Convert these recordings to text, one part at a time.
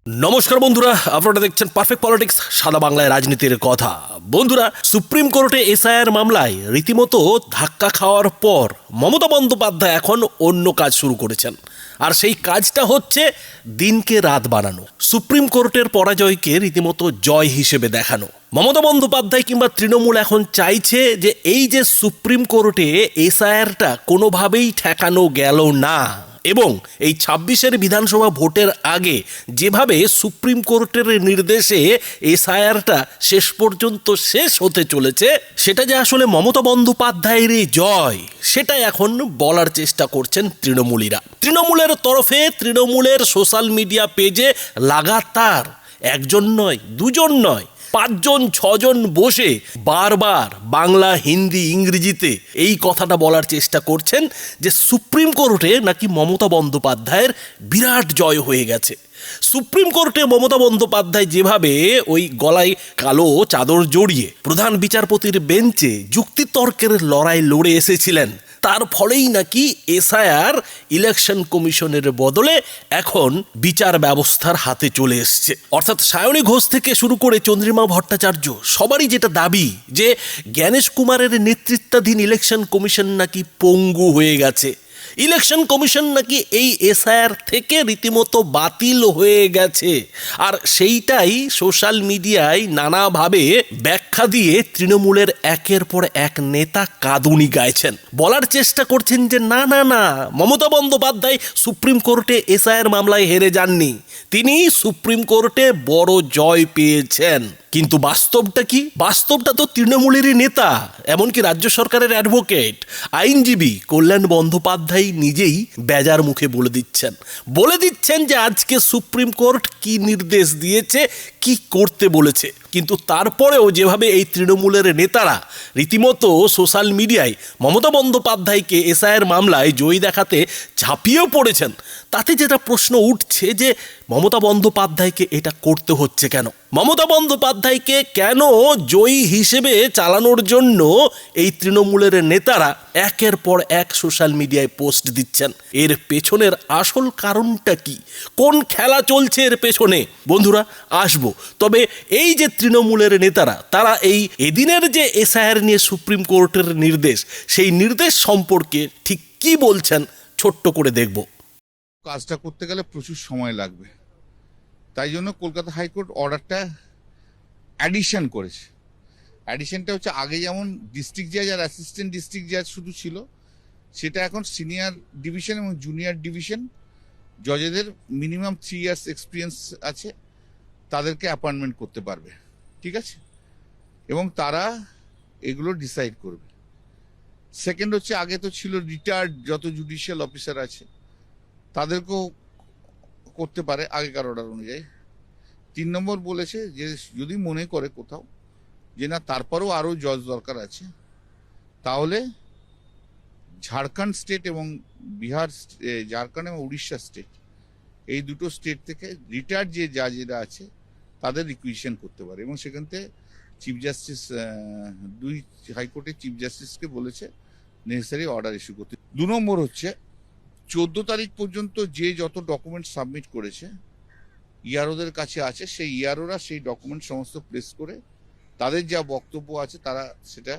নমস্কার বন্ধুরা, আপনারা দেখছেন পারফেক্ট পলিটিক্স, সাদা বাংলায় রাজনীতির কথা। বন্ধুরা, সুপ্রিম কোর্টে এসআইআর মামলায় রীতিমতো ধাক্কা খাওয়ার পর মমতা বন্দ্যোপাধ্যায় এখন অন্য কাজ শুরু করেছেন, আর সেই কাজটা হচ্ছে দিনকে রাত বানানো, সুপ্রিম কোর্টের পরাজয়কে রীতিমতো জয় হিসেবে দেখানো। মমতা বন্দ্যোপাধ্যায় কিংবা তৃণমূল এখন চাইছে যে এই যে সুপ্রিম কোর্টে এসআইআরটা কোনোভাবেই ঠেকানো গেল না, এবং এই ২৬-এর বিধানসভা ভোটের আগে যেভাবে সুপ্রিম কোর্টের নির্দেশে এসআইআরটা শেষ পর্যন্ত শেষ হতে চলেছে, সেটা যে আসলে মমতা বন্দ্যোপাধ্যায়েরই জয়, সেটা এখন বলার চেষ্টা করছেন তৃণমূলীরা। তৃণমূলের তরফে তৃণমূলের সোশ্যাল মিডিয়া পেজে লাগাতার একজন নয়, দুজন নয়, ৫জন ৬জন বসে বারবার বাংলা, হিন্দি, ইংরেজিতে এই কথাটা বলার চেষ্টা করছেন যে সুপ্রিম কোর্টে নাকি মমতা বন্দ্যোপাধ্যায়ের বিরাট জয় হয়ে গেছে। সুপ্রিম কোর্টে মমতা বন্দ্যোপাধ্যায় যেভাবে ওই গলায় কালো চাদর জড়িয়ে প্রধান বিচারপতির বেঞ্চে যুক্তিতর্কের লড়াই লড়ে এসেছিলেন, তার ফলেই নাকি এসআইআর ইলেকশন কমিশনের বদলে এখন বিচার ব্যবস্থার হাতে চলে এসছে। অর্থাৎ সায়নী ঘোষ থেকে শুরু করে চন্দ্রিমা ভট্টাচার্য, সবারই যেটা দাবি যে জ্ঞানেশ কুমারের নেতৃত্বাধীন ইলেকশন কমিশন নাকি পঙ্গু হয়ে গেছে, ইলেকশন কমিশন নাকি এই এসআইআর থেকে রীতিমতো বাতিল হয়ে গেছে। আর সেইটাই সোশ্যাল মিডিয়ায় নানাভাবে ব্যাখ্যা দিয়ে তৃণমূলের একের পর এক নেতা কাঁদুনি গাইছেন, বলার চেষ্টা করছেন যে না না না, মমতা বন্দ্যোপাধ্যায় সুপ্রিম কোর্টে এসআইআর মামলায় হেরে যাননি, তিনি সুপ্রিম কোর্টে বড় জয় পেয়েছেন। কিন্তু বাস্তবটা কি? বাস্তবটা তো তৃণমূলেরই নেতা, এমনকি রাজ্য সরকারের অ্যাডভোকেট, আইনজীবী কল্যাণ বন্দ্যোপাধ্যায় নিজেই বেজার মুখে বলে দিচ্ছেন যে আজকে সুপ্রিম কোর্ট কি নির্দেশ দিয়েছে, কি করতে বলেছে। কিন্তু তারপরেও যেভাবে এই তৃণমূলের নেতারা রীতিমতো সোশ্যাল মিডিয়ায় মমতা বন্দ্যোপাধ্যায়কে এসআইআর মামলায় জয়ী দেখাতে ঝাঁপিয়েও পড়েছেন, তাতে যেটা প্রশ্ন উঠছে যে মমতা বন্দ্যোপাধ্যায়কে এটা করতে হচ্ছে কেন? মমতা বন্দ্যোপাধ্যায়কে কেন জয়ী হিসেবে চালানোর জন্য এই তৃণমূলের নেতারা একের পর এক সোশ্যাল মিডিয়ায় পোস্ট দিচ্ছেন? এর পেছনের আসল কারণটা কি? কোন খেলা চলছে এর পেছনে? বন্ধুরা, আসবো, তবে এই যে তৃণমূলের নেতারা, তারা এই এদিনের যে এসআইআর নিয়ে সুপ্রিম কোর্টের নির্দেশ, সেই নির্দেশ সম্পর্কে ঠিক কি বলছেন ছোট্ট করে দেখব। কাজটা করতে গেলে প্রচুর সময় লাগবে, তাই জন্য কলকাতা হাইকোর্ট অর্ডারটা অ্যাডিশন করেছে। অ্যাডিশনটা হচ্ছে আগে যেমন ডিস্ট্রিক্ট জাজ আর অ্যাসিস্ট্যান্ট ডিস্ট্রিক্ট জাজ শুধু ছিল, সেটা এখন সিনিয়র ডিভিশন এবং জুনিয়র ডিভিশন জজেদের মিনিমাম 3 ইয়ার্স এক্সপিরিয়েন্স আছে, তাদেরকে অ্যাপয়েন্টমেন্ট করতে পারবে, ঠিক আছে, এবং তারা এগুলো ডিসাইড করবে। সেকেন্ড হচ্ছে, আগে তো ছিল রিটায়ার্ড যত জুডিশিয়াল অফিসার আছে তাদেরকেও করতে পারে আগেকার অর্ডার অনুযায়ী। 3 নম্বর বলেছে যে যদি মনে করে কোথাও যে না তারপরেও আরও জজ দরকার আছে, তাহলে ঝাড়খণ্ড স্টেট এবং ঝাড়খণ্ড এবং উড়িষ্যা স্টেট, এই দুটো স্টেট থেকে রিটায়ার্ড যে জাজেরা আছে তাদের রিকুইজিশন করতে পারে, এবং সেখান থেকে চিফ জাস্টিস, 2 হাইকোর্টের চিফ জাস্টিসকে বলেছে নেসেসারি অর্ডার ইস্যু করতে। 2 নম্বর হচ্ছে 14 তারিখ পর্যন্ত যে যত ডকুমেন্ট সাবমিট করেছে ইয়ারোদের কাছে আছে, সেই ইয়ারোরা সেই ডকুমেন্ট সমস্ত প্লেস করে তাদের যা বক্তব্য আছে তারা সেটা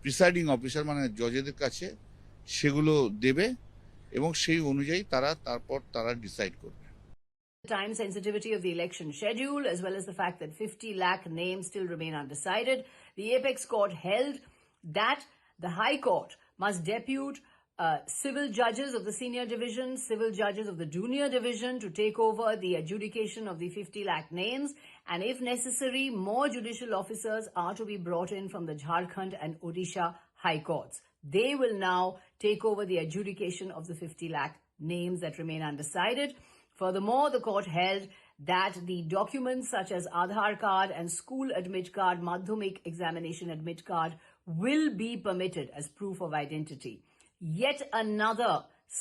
প্রিসাইডিং অফিসার মানে জজেদের কাছে সেগুলো দেবে, এবং সেই অনুযায়ী তারপর তারা ডিসাইড করবে। Time sensitivity of the election schedule, as well as the fact that 50 lakh names still remain undecided, the Apex Court held that the High Court must depute civil judges of the senior division, civil judges of the junior division to take over the adjudication of the 50 lakh names, and if necessary, more judicial officers are to be brought in from the Jharkhand and Odisha High Courts. They will now take over the adjudication of the 50 lakh names that remain undecided. Furthermore, the court held that the documents such as Aadhaar card and school admit card, Madhyamik examination admit card will be permitted as proof of identity. Yet another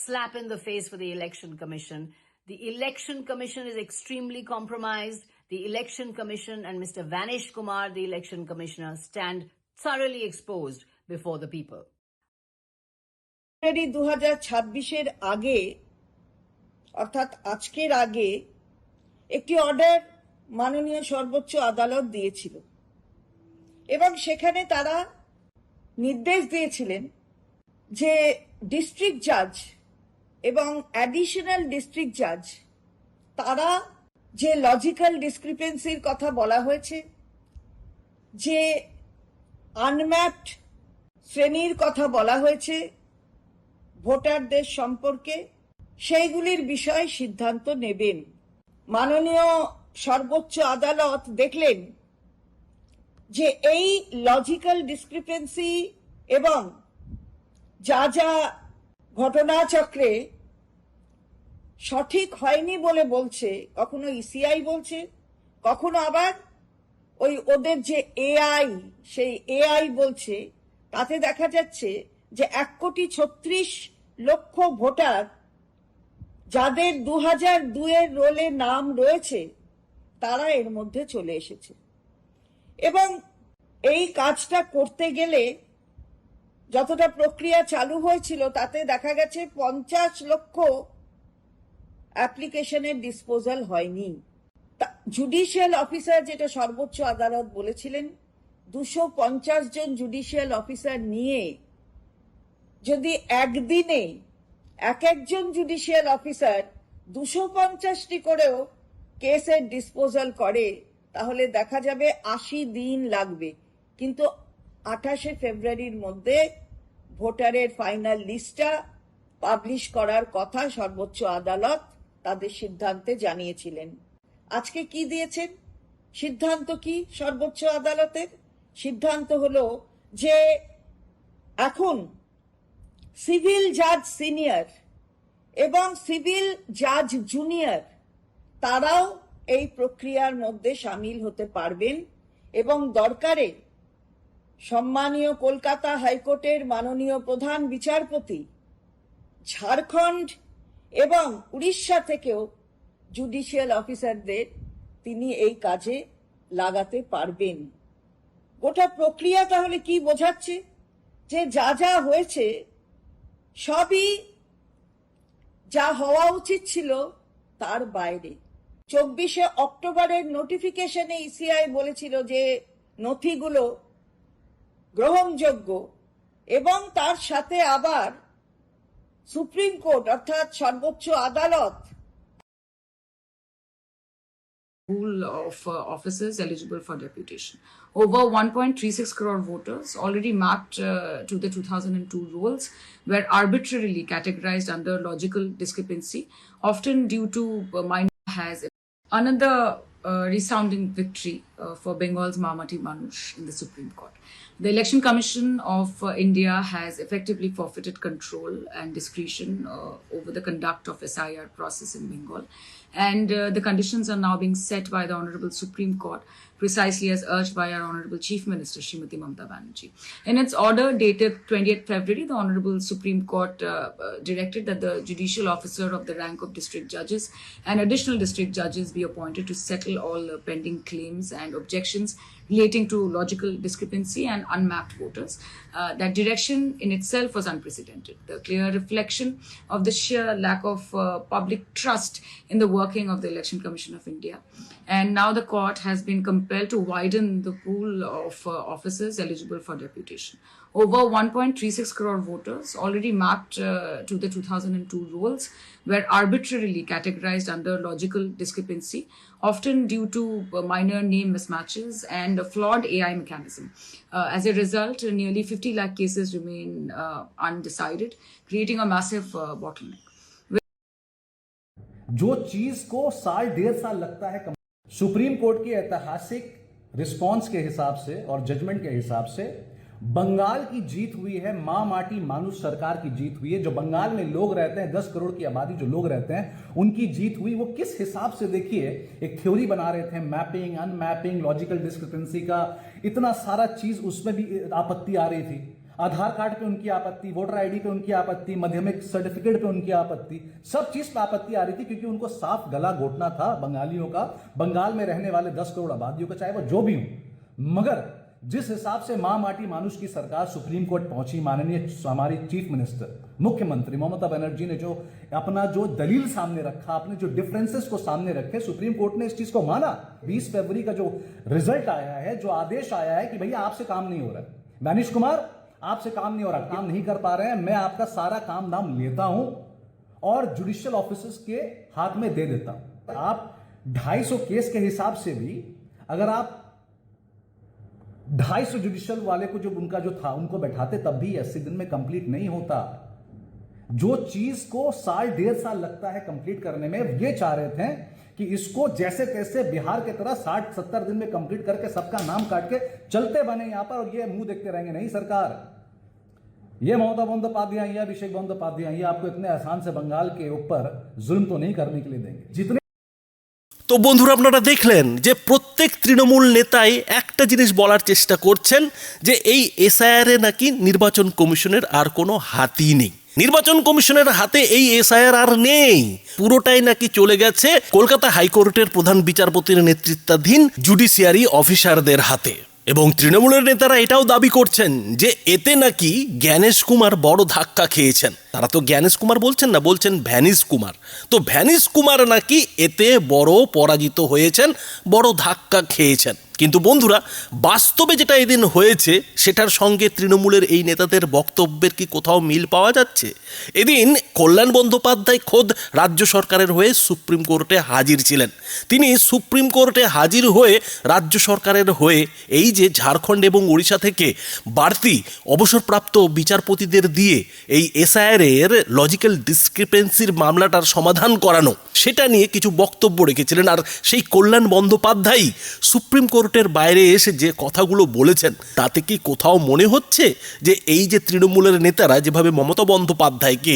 slap in the face for the Election Commission. The Election Commission is extremely compromised. The Election Commission and Mr. Vanish Kumar, the Election Commissioner, stand thoroughly exposed before the people. 2026-এর আগে, অর্থাৎ আজকের আগে একটি order মাননীয় সর্বোচ্চ আদালত দিয়েছিল এবং সেখানে তারা নির্দেশ দিয়েছিলেন যে ডিস্ট্রিক্ট জাজ এবং অ্যাডিশনাল ডিস্ট্রিক্ট জাজ তারা যে লজিক্যাল ডিসক্রিপেন্সির কথা বলা হয়েছে, যে আনম্যাপড শ্রেণীর কথা বলা হয়েছে ভোটারদের সম্পর্কে, সেইগুলির বিষয়ে সিদ্ধান্ত নেবেন। মাননীয় সর্বোচ্চ আদালত দেখলেন যে এই লজিক্যাল ডিসক্রিপেন্সি এবং যা যা ঘটনাচক্রে সঠিক হয়নি বলে বলছে, কখনো ইসিআই বলছে, কখনো আবার ওই ওদের যে এআই সেই এআই বলছে, তাতে দেখা যাচ্ছে যে 1,36,00,000 ভোটার যাদের 2002-এর রোলে নাম রয়েছে তারা এর মধ্যে চলে এসেছে। এবং এই কাজটা করতে গেলে যতটা প্রক্রিয়া চালু হয়েছিল তাতে দেখা গেছে 50 লক্ষ অ্যাপ্লিকেশনের ডিসপোজাল হয়নি। জুডিশিয়াল অফিসার, যেটা সর্বোচ্চ আদালত বলেছিলেন, 250 জন জুডিশিয়াল অফিসার নিয়ে যদি একদিনে এক একজন জুডিশিয়াল অফিসার 250টি করেও কেসের ডিসপোজাল করে, তাহলে দেখা যাবে 80 দিন লাগবে। কিন্তু 28শে ফেব্রুয়ারির মধ্যে ভোটারের ফাইনাল লিস্টটা পাবলিশ করার কথা সর্বোচ্চ আদালত তাদের সিদ্ধান্তে জানিয়েছিলেন। আজকে কি দিয়েছেন? সিদ্ধান্ত কি সর্বোচ্চ আদালতের? সিদ্ধান্ত হলো যে এখন সিভিল জাজ সিনিয়র এবং সিভিল জাজ জুনিয়র তারাও এই প্রক্রিয়ার মধ্যে সামিল হতে পারবেন এবং দরকারে সম্মানীয় কলকাতা হাইকোর্টের মাননীয় প্রধান বিচারপতি ঝাড়খণ্ড এবং উড়িষ্যা থেকেও জুডিশিয়াল অফিসারদের তিনি এই কাজে লাগাতে পারবেন। গোটা প্রক্রিয়া তাহলে কি বোঝাচ্ছে? যে যা যা হয়েছে সবই যা হওয়া উচিত ছিল তার বাইরে। 24শে অক্টোবরের নোটিফিকেশনে ইসিআই বলেছিল যে নথিগুলো গ্রহণযোগ্য এবং তার সাথে আবার সুপ্রিম কোর্ট অর্থাৎ সর্বোচ্চ আদালত pool of officers eligible for deputation. Over 1.36 crore voters already mapped to the 2002 rolls were arbitrarily categorized under logical discrepancy, often due to minor has another resounding victory for Bengal's Mamati Manush in the Supreme Court. The Election Commission of India has effectively forfeited control and discretion over the conduct of SIR process in Bengal, and the conditions are now being set by the Honorable Supreme Court, precisely as urged by our Honorable Chief Minister Srimati Mamata Banerjee. In its order dated 20th February, the Honorable Supreme Court directed that the judicial officer of the rank of district judges and additional district judges be appointed to settle all pending claims and objections relating to logical discrepancy and unmapped voters. That direction in itself was unprecedented, the clear reflection of the sheer lack of public trust in the working of the Election Commission of India. And now the court has been compelled to widen the pool of officers eligible for deputation. Over 1.36 crore voters already mapped to the 2002 rolls were arbitrarily categorized under logical discrepancy, often due to minor name mismatches and a flawed AI mechanism. As a result, nearly 50 lakh cases remain undecided, creating a massive bottleneck. जो चीज को 1.5 साल लगता है supreme court की ऐतिहासिक response के हिसाब से और जजमेंट के हिसाब से बंगाल की जीत हुई है, मां माटी मानुष सरकार की जीत हुई है। जो बंगाल में लोग रहते हैं, 10 करोड़ की आबादी जो लोग रहते हैं, उनकी जीत हुई। वो किस हिसाब से, देखिए, एक थ्योरी बना रहे थे, मैपिंग, अनमैपिंग, लॉजिकल डिस्क्रिपेंसी का, इतना सारा चीज, उसमें भी आपत्ति आ रही थी। आधार कार्ड पे उनकी आपत्ति, वोटर आईडी पे उनकी आपत्ति, माध्यमिक सर्टिफिकेट पे उनकी आपत्ति, सब चीज पे आपत्ति आ रही थी, क्योंकि उनको साफ गला घोटना था बंगालियों का, बंगाल में रहने वाले 10 करोड़ आबादियों का, चाहे वो जो भी हो। मगर जिस हिसाब से मां माटी मानुष की सरकार सुप्रीम कोर्ट पहुंची, माननीय हमारी चीफ मिनिस्टर मुख्यमंत्री ममता बनर्जी ने जो अपना जो दलील सामने रखा, अपने जो डिफरेंसेस को सामने रखे, सुप्रीम कोर्ट ने इस चीज को माना। 20 फरवरी का जो रिजल्ट आया है, जो आदेश आया है कि भैया आपसे काम नहीं हो रहा है, मैनिश कुमार आपसे काम नहीं हो रहा, काम नहीं कर पा रहे हैं, मैं आपका सारा काम नाम लेता हूं और जुडिशियल ऑफिसर्स के हाथ में दे देता हूं। आप 250 केस के हिसाब से भी अगर आप 250 जुडिशियल वाले को जो उनका जो था उनको बैठाते तब भी 80 दिन में कंप्लीट नहीं होता। जो चीज को साल 1.5 साल लगता है कंप्लीट करने में, ये चाह रहे थे कि इसको जैसे तैसे बिहार की तरह 60-70 दिन में कंप्लीट करके सबका नाम काट के चलते बने यहां पर और ये मुंह देखते रहेंगे। नहीं सरकार, ये ममता बंदोपाध्याय, ये अभिषेक बंदोपाध्याय, ये आपको इतने आसान से बंगाल के ऊपर जुल्म तो नहीं करने के लिए देंगे। जितने তো বন্ধুরা আপনারা দেখলেন যে প্রত্যেক তৃণমূল নেতাই একটা জিনিস বলার চেষ্টা করছেন যে এই এসআইআর-এ নাকি নির্বাচন কমিশনের আর কোনো হাতই নেই। নির্বাচন কমিশনের হাতে এই এসআইআর আর নেই, পুরোটাই নাকি চলে গেছে কলকাতা হাইকোর্টের প্রধান বিচারপতির নেতৃত্বাধীন জুডিশিয়ারি অফিসারদের হাতে। এবং তৃণমূলের নেতারা এটাও দাবি করছেন যে এতে নাকি জ্ঞানেশ কুমার বড় ধাক্কা খেয়েছেন। তারা তো জ্ঞানেশ কুমার বলছেন না, বলছেন ভ্যানিশ কুমার। তো ভ্যানিশ কুমার নাকি এতে বড় পরাজিত হয়েছেন, বড় ধাক্কা খেয়েছেন। কিন্তু বন্ধুরা, বাস্তবে যেটা এদিন হয়েছে সেটার সঙ্গে তৃণমূলের এই নেতাদের বক্তব্যের কি কোথাও মিল পাওয়া যাচ্ছে? এদিন কল্যাণ বন্দ্যোপাধ্যায় খোদ রাজ্য সরকারের হয়ে সুপ্রিম কোর্টে হাজির ছিলেন। তিনি সুপ্রিম কোর্টে হাজির হয়ে রাজ্য সরকারের হয়ে এই যে ঝাড়খণ্ড এবং ওড়িশা থেকে বাড়তি অবসরপ্রাপ্ত বিচারপতিদের দিয়ে এই এসআইআর-এর লজিক্যাল ডিসক্রিপেন্সির মামলাটার সমাধান করানো, সেটা নিয়ে কিছু বক্তব্য রেখেছিলেন। আর সেই কল্যাণ বন্দ্যোপাধ্যায় সুপ্রিম কোর্টের বাইরে এসে যে কথাগুলো বলেছেন তাতে কি কোথাও মনে হচ্ছে যে এই যে তৃণমূলের নেতারা যেভাবে মমতা বন্দ্যোপাধ্যায়কে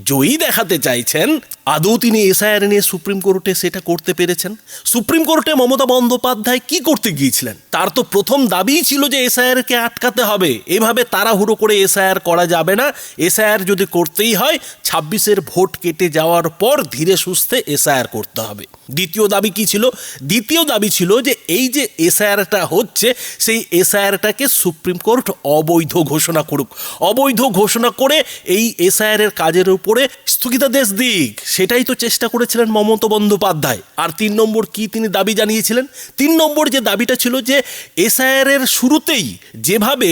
জয়ী দেখাতে চাইছেন, আদৌ তিনি এসআইআর নিয়ে সুপ্রিম কোর্টে সেটা করতে পেরেছেন? সুপ্রিম কোর্টে মমতা বন্দ্যোপাধ্যায় কি করতে গিয়েছিলেন? তার তো প্রথম দাবিই ছিল যে এসআইআরকে আটকাতে হবে, এভাবে তাড়াহুড়ো করে এসআইআর করা যাবে না, এসআইআর যদি করতেই হয় 26-এর ভোট কেটে যাওয়ার পর ধীরে সুস্থে এসআইআর করতে হবে। দ্বিতীয় দাবি কি ছিল? দ্বিতীয় দাবি ছিল যে এই যে এসআইআরটা হচ্ছে সেই এসআইআরটাকে সুপ্রিম কোর্ট অবৈধ ঘোষণা করুক, অবৈধ ঘোষণা করে এই এসআইআরের কাজের উপরে স্থগিতাদেশ দিক। সেটাই তো চেষ্টা করেছিলেন মমতা বন্দ্যোপাধ্যায়। আর 3 নম্বর কি তিনি দাবি জানিয়েছিলেন? 3 নম্বর যে দাবিটা ছিল যে এসআইআরের শুরুতেই যেভাবে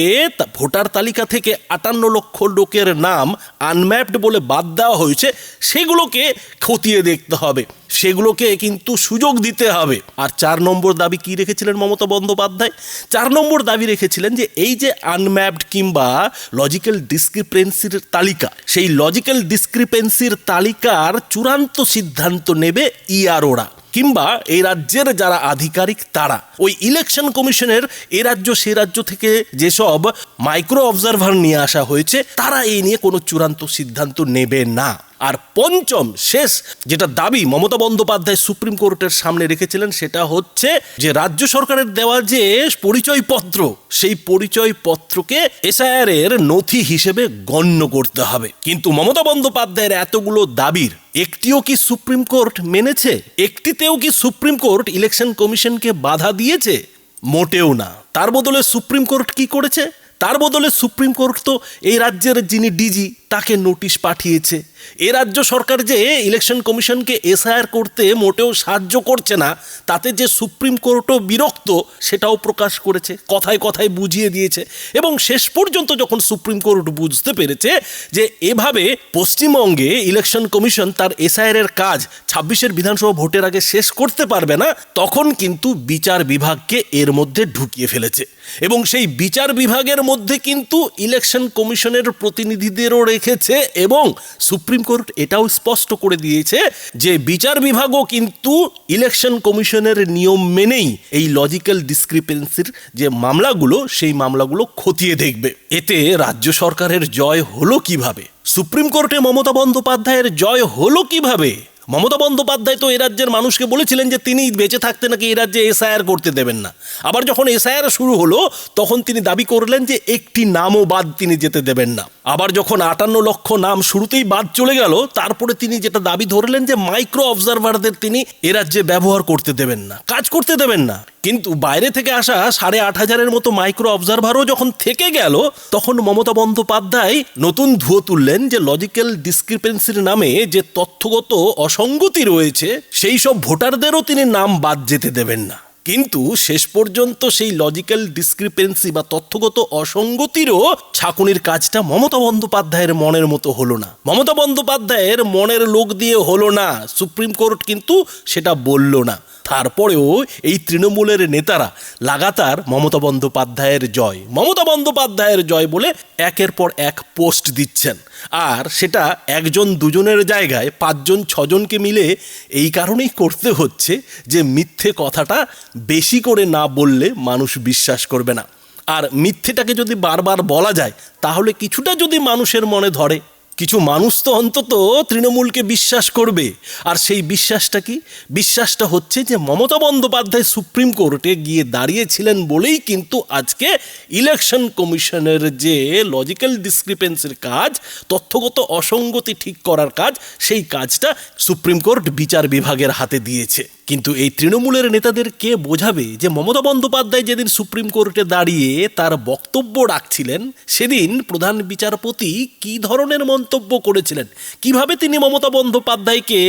ভোটার তালিকা থেকে 58 লক্ষ লোকের নাম আনম্যাপড বলে বাদ দেওয়া হয়েছে, সেগুলোকে খতিয়ে দেখতে হবে, সেগুলোকে কিন্তু সুযোগ দিতে হবে। আর 4 নম্বর দাবি কি রেখেছিলেন মমতা বন্দ্যোপাধ্যায়? 4 নম্বর দাবি রেখেছিলেন যে এই যে আনম্যাপড কিংবা লজিক্যাল ডিসক্রিপেন্সির তালিকা, সেই লজিক্যাল ডিসক্রিপেন্সির তালিকার চূড়ান্ত সিদ্ধান্ত নেবে ইআরওরা কিংবা এই রাজ্যের যারা আধিকারিক তারা। ওই ইলেকশন কমিশনের এ রাজ্য সে রাজ্য থেকে যেসব মাইক্রো অবজারভার নিয়ে আসা হয়েছে তারা এই নিয়ে কোনো চূড়ান্ত সিদ্ধান্ত নেবে না। আর পঞ্চম শেষ যেটা দাবি মমতা বন্দ্যোপাধ্যায় সুপ্রিম কোর্টের সামনে রেখেছিলেন সেটা হচ্ছে যে রাজ্য সরকারের দেওয়া যে পরিচয়পত্র, সেই পরিচয়পত্রকে এসআইআর এর নথি হিসেবে গণ্য করতে হবে। কিন্তু মমতা বন্দ্যোপাধ্যায়ের এতগুলো দাবির একটিও কি সুপ্রিম কোর্ট মেনেছে? একটিতেও কি সুপ্রিম কোর্ট ইলেকশন কমিশনকে বাধা দিয়েছে? মোটেও না। তার বদলে সুপ্রিম কোর্ট কি করেছে? তার বদলে সুপ্রিম কোর্ট তো এই রাজ্যের যিনি ডিজি তাকে নোটিশ পাঠিয়েছে। এ রাজ্য সরকার যে ইলেকশন কমিশনকে এসআইআর করতে মোটেও সাহায্য করছে না, তাতে যে সুপ্রিম কোর্টও বিরক্ত সেটাও প্রকাশ করেছে, কথায় কথায় বুঝিয়ে দিয়েছে। এবং শেষ পর্যন্ত যখন সুপ্রিম কোর্ট বুঝতে পেরেছে যে এভাবে পশ্চিমবঙ্গে ইলেকশন কমিশন তার এসআইআর এর কাজ 26-এর বিধানসভা ভোটের আগে শেষ করতে পারবে না, তখন কিন্তু বিচার বিভাগকে এর মধ্যে ঢুকিয়ে ফেলেছে। এবং সেই বিচার বিভাগের মধ্যে কিন্তু ইলেকশন কমিশনের প্রতিনিধিদেরও রেখেছে এবং সুপ্রিম কোর্ট এটাও স্পষ্ট করে দিয়েছে যে বিচার বিভাগও কিন্তু ইলেকশন কমিশনের নিয়ম মেনেই এই লজিক্যাল ডিসক্রিপেন্সির যে মামলাগুলো সেই মামলাগুলো খতিয়ে দেখবে। এতে রাজ্য সরকারের জয় হলো কিভাবে? সুপ্রিম কোর্টে মমতা বন্দ্যোপাধ্যায়ের জয় হলো কিভাবে? মমতা বন্দ্যোপাধ্যায় তো এ রাজ্যের মানুষকে বলেছিলেন যে তিনি বেঁচে থাকতে নাকি এ রাজ্যে এসআইআর করতে দেবেন না। আবার যখন এসআইআর শুরু হলো তখন তিনি দাবি করলেন যে একটি নামও বাদ তিনি যেতে দেবেন না। আবার যখন 58 লক্ষ নাম শুরুতেই বাদ চলে গেল, তারপরে তিনি যেটা দাবি ধরলেন যে মাইক্রো অবজারভারদের তিনি এ রাজ্যে ব্যবহার করতে দেবেন না, কাজ করতে দেবেন না। কিন্তু বাইরে থেকে আসা 8,500-এর মতো মাইক্রো অবজারভারও যখন থেকে গেল, তখন মমতা বন্দ্যোপাধ্যায় নতুন ধুয়ো তুললেন যে লজিক্যাল ডিসক্রিপেন্সির নামে যে তথ্যগত অসঙ্গতি রয়েছে, সেই সব ভোটারদেরও তিনি নাম বাদ যেতে দেবেন না। কিন্তু শেষ পর্যন্ত সেই লজিক্যাল ডিসক্রিপেন্সি বা তথ্যগত অসঙ্গতিরও ছাঁকুনির কাজটা মমতা বন্দ্যোপাধ্যায়ের মনের মতো হলো না, মমতা বন্দ্যোপাধ্যায়ের মনের লোক দিয়ে হলো না। সুপ্রিম কোর্ট কিন্তু সেটা বলল না। তারপরেও এই তৃণমূলের নেতারা লাগাতার মমতা বন্দ্যোপাধ্যায়ের জয়, মমতা বন্দ্যোপাধ্যায়ের জয় বলে একের পর এক পোস্ট দিচ্ছেন। আর সেটা একজন দুজনের জায়গায় 5-6জনকে মিলে এই কারণেই করতে হচ্ছে যে মিথ্যে কথাটা বেশি করে না বললে মানুষ বিশ্বাস করবে না। আর মিথ্যেটাকে যদি বারবার বলা যায়, তাহলে কিছুটা যদি মানুষের মনে ধরে, কিছু মানুষ তো অন্তত তৃণমূলকে বিশ্বাস করবে। আর সেই বিশ্বাসটা কি? বিশ্বাসটা হচ্ছে যে মমতা বন্দ্যোপাধ্যায় সুপ্রিম কোর্টে গিয়ে দাঁড়িয়েছিলেন বলেই কিন্তু আজকে ইলেকশন কমিশনের যে লজিক্যাল ডিসক্রিপেন্সির কাজ, তথ্যগত অসঙ্গতি ঠিক করার কাজ, সেই কাজটা সুপ্রিম কোর্ট বিচার বিভাগের হাতে দিয়েছে। কিন্তু এই তৃণমূলের নেতাদের কে বোঝাবে যে মমতা বন্দ্যোপাধ্যায় যেদিন সুপ্রিম কোর্টে দাঁড়িয়ে তার বক্তব্য রাখছিলেন, সেদিন প্রধান বিচারপতি কী ধরনের মন্তব্য করেছিলেন, কিভাবে তিনি মমতা বন্দ্যোপাধ্যায়কে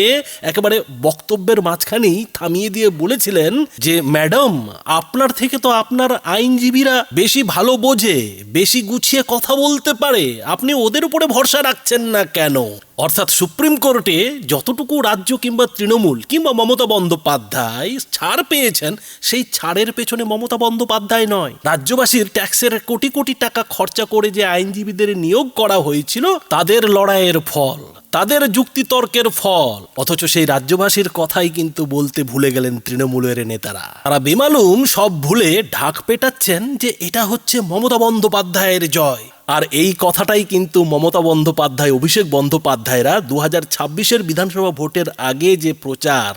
একেবারে বক্তব্যের মাঝখানেই থামিয়ে দিয়ে বলেছিলেন যে ম্যাডাম, আপনার থেকে তো আপনার আইনজীবীরা বেশি ভালো বোঝে, বেশি গুছিয়ে কথা বলতে পারে, আপনি ওদের উপরে ভরসা রাখছেন না কেন? অর্থাৎ সুপ্রিম কোর্টে যতটুকু রাজ্য কিংবা তৃণমূল কিংবা মমতা বন্দ্যোপাধ্যায় ছাড় পেয়েছেন, সেই ছাড়ের পেছনে মমতা বন্দ্যোপাধ্যায় নয়, রাজ্যবাসীর ট্যাক্সের কোটি কোটি টাকা খরচা করে যে আইনজীবীদের নিয়োগ করা হয়েছিল, তাদের লড়াইয়ের ফল, তাদের যুক্তিতর্কের ফল। অথচ সেই রাজ্যবাসীর কথাই কিন্তু বলতে ভুলে গেলেন তৃণমূলের নেতারা। তারা বেমালুম সব ভুলে ঢাক পেটাচ্ছেন যে এটা হচ্ছে মমতা বন্দ্যোপাধ্যায়ের জয়। আর এই কথাটাই কিন্তু মমতা বন্দ্যোপাধ্যায়, অভিষেক বন্দ্যোপাধ্যায়রা 2026-এর বিধানসভা ভোটের আগে যে প্রচার,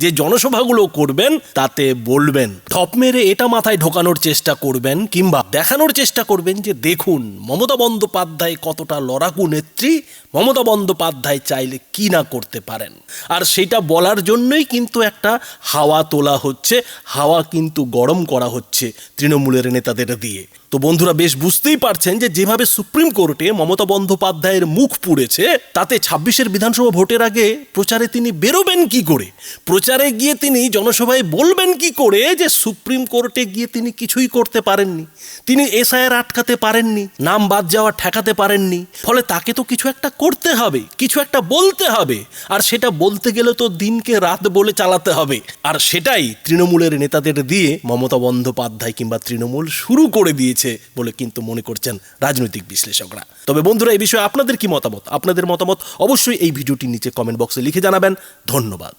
যে জনসভাগুলো করবেন, তাতে বলবেন, ঠপ মেরে এটা মাথায় ঢোকানোর চেষ্টা করবেন কিংবা দেখানোর চেষ্টা করবেন যে দেখুন মমতা বন্দ্যোপাধ্যায় কতটা লড়াকু নেত্রী, মমতা বন্দ্যোপাধ্যায় চাইলে কি না করতে পারেন। আর সেটা বলার জন্যই কিন্তু একটা হাওয়া তোলা হচ্ছে, হাওয়া কিন্তু গরম করা হচ্ছে তৃণমূলের নেতাদের দিয়ে। তো বন্ধুরা, বেশ বুঝতেই পারছেন যে যেভাবে সুপ্রিম কোর্টে মমতা বন্দ্যোপাধ্যায়ের মুখ পুড়েছে, তাতে 26-এর বিধানসভা ভোটের আগে প্রচারে তিনি বেরোবেন কি করে, প্রচারে গিয়ে তিনি জনসভায় বলবেন কি করে যে সুপ্রিম কোর্টে গিয়ে তিনি কিছুই করতে পারেননি, তিনি এসআইআর আটকাতে পারেননি, নাম বাদ যাওয়া ঠেকাতে পারেননি। ফলে তাকে তো কিছু একটা করতে হবে, কিছু একটা বলতে হবে। আর সেটা বলতে গেলে তো দিনকে রাত বলে চালাতে হবে। আর সেটাই তৃণমূলের নেতাদের দিয়ে মমতা বন্দ্যোপাধ্যায় কিংবা তৃণমূল শুরু করে দিয়েছে বলে কিন্তু মনে করছেন রাজনৈতিক বিশ্লেষকরা। তবে বন্ধুরা, এই বিষয়ে আপনাদের কি মতামত? আপনাদের মতামত অবশ্যই এই ভিডিওটির নিচে কমেন্ট বক্সে লিখে জানাবেন। ধন্যবাদ।